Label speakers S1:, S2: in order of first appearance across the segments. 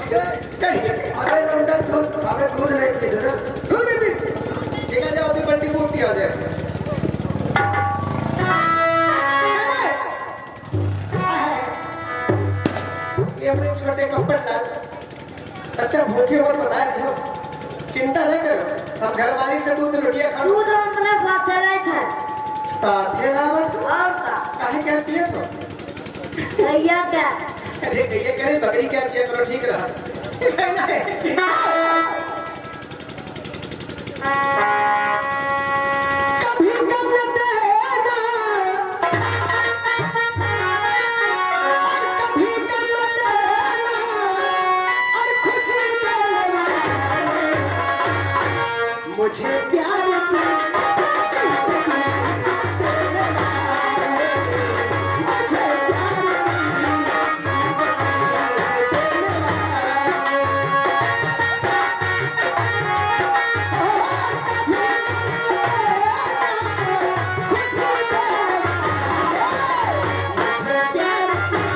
S1: चढ़िए।
S2: अबे लौंडा दूध, अबे दूध नहीं पी ना,
S1: दूध में पीस देखा जाओ तो बंटी दूध पिया जाए। ये अपने छोटे कपट लाल अच्छा भूखे और बता दियो, चिंता न करो, हम घरवाली से दूध रोटियां खा
S3: दूध हम अपने साथ लाए थे।
S1: साथे रावत हो
S3: और का
S1: काहे क्या पिए तो
S3: भैया क्या
S1: अरे भैया कह रहे बकरी क्या पिया करो ठीक रहा कभी गम न देना और कभी गम न देना और खुशी देना मुझे प्यार की जिंदगी देने वाले मुझे प्यार की जिंदगी देने वाले और कभी गम न देना खुशी देने वाले मुझे प्यार की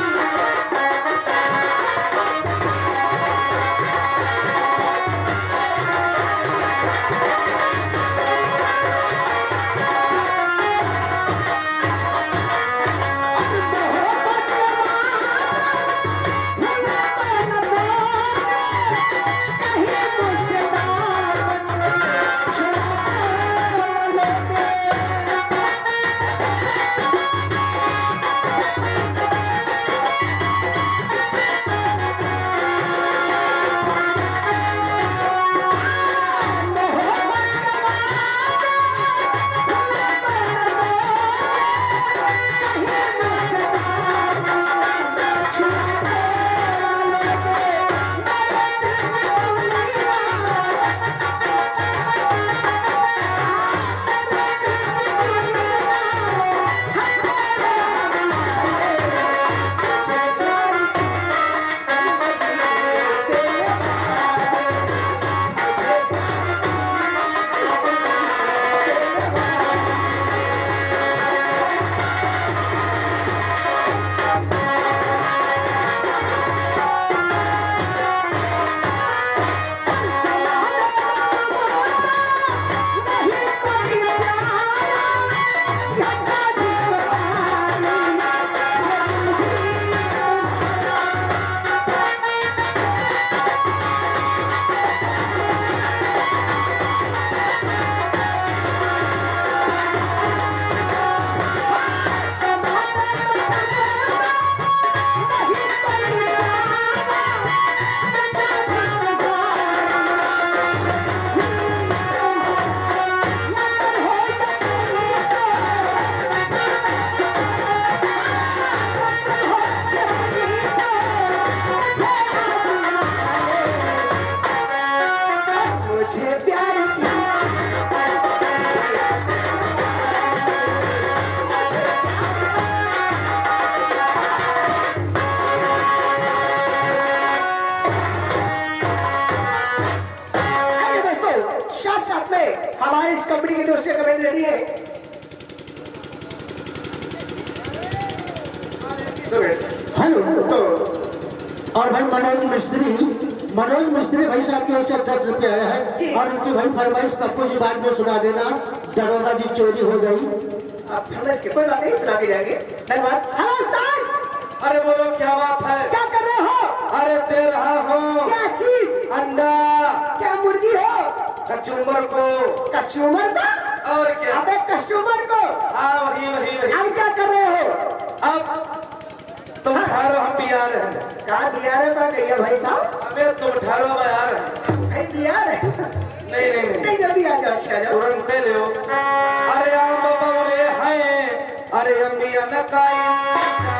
S1: मुझे प्यार की दोस्तों साथ साथ में हमारी इस कंपनी की दोस्त से कमेंट रेडी है
S2: हेलो।
S1: तो
S2: और भाई मनोज मिस्त्री भाई साहब की ओर से 10 रुपये आया है और उनकी भाई फरमाइश पप्पू जी बाद में सुना देना, दरोगा जी चोरी हो गई।
S1: आप फरमाइश की कोई बात नहीं सुना के जाएंगे धन्यवाद। हेलो उस्ताद
S4: अरे बोलो क्या बात है?
S1: क्या कर रहे हो?
S4: अरे दे रहा हूँ
S1: क्या चीज?
S4: अंडा।
S1: क्या मुर्गी हो?
S4: कचूमर को।
S1: कस्टमर को?
S4: और क्या?
S1: अबे कस्टमर को।
S4: हाँ वही।
S1: अब क्या कर रहे हो?
S4: अब तुम ठहरो हम बिहार हैं।
S1: कहा बिहार का गया भाई साहब?
S4: अबे तुम ठहरो मैं आ रहा हूँ।
S1: भाई बिहार है?
S4: नहीं
S1: जल्दी आ जाओ अच्छा जाओ
S4: तुरंत ले लो। अरे आम बबौरे हैं अरे अम्बिया नकाई